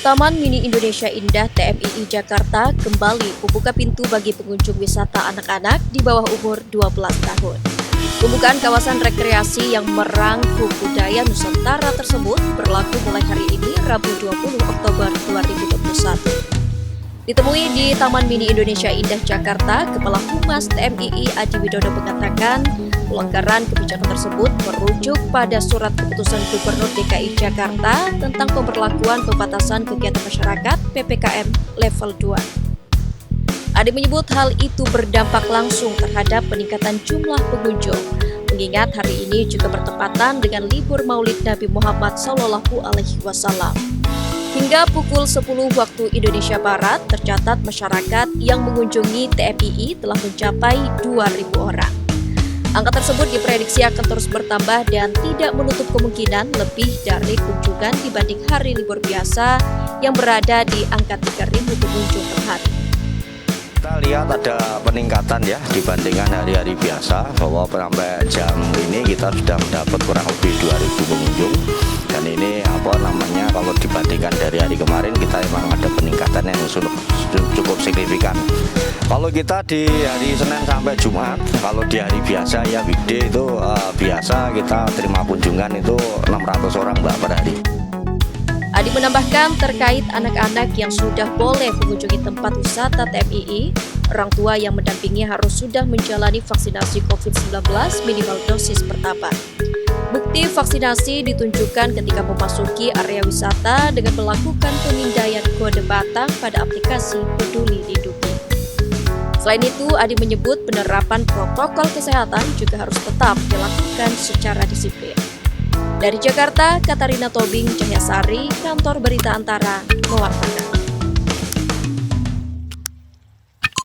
Taman Mini Indonesia Indah TMII Jakarta kembali membuka pintu bagi pengunjung wisata anak-anak di bawah umur 12 tahun. Pembukaan kawasan rekreasi yang merangkum budaya Nusantara tersebut berlaku mulai hari ini, Rabu 20 Oktober 2021. Ditemui di Taman Mini Indonesia Indah Jakarta, Kepala Humas TMII Adi Widodo mengatakan pelonggaran kebijakan tersebut merujuk pada surat keputusan Gubernur DKI Jakarta tentang pemberlakuan pembatasan kegiatan masyarakat PPKM level 2. Adi menyebut hal itu berdampak langsung terhadap peningkatan jumlah pengunjung, mengingat hari ini juga bertepatan dengan libur Maulid Nabi Muhammad SAW. Hingga pukul 10 waktu Indonesia Barat, tercatat masyarakat yang mengunjungi TMII telah mencapai 2.000 orang. Angka tersebut diprediksi akan terus bertambah dan tidak menutup kemungkinan lebih dari kunjungan dibanding hari libur biasa yang berada di angka 3.000 pengunjung per hari. Kita lihat ada peningkatan ya dibandingkan hari-hari biasa, bahwa sampai jam ini kita sudah mendapat kurang lebih 2.000 pengunjung. Dan ini kalau dibandingkan dari hari kemarin kita memang ada peningkatan yang cukup signifikan. Kalau kita di hari Senin sampai Jumat, kalau di hari biasa ya weekday itu biasa kita terima kunjungan itu 600 orang per hari. Adi menambahkan terkait anak-anak yang sudah boleh mengunjungi tempat wisata TMII, orang tua yang mendampingi harus sudah menjalani vaksinasi COVID-19 minimal dosis pertama. Bukti vaksinasi ditunjukkan ketika memasuki area wisata dengan melakukan pemindaian kode batang pada aplikasi Peduli Lindungi. Selain itu, Adi menyebut penerapan protokol kesehatan juga harus tetap dilakukan secara disiplin. Dari Jakarta, Katarina Tobing, Cahyasari, Kantor Berita Antara, melaporkan.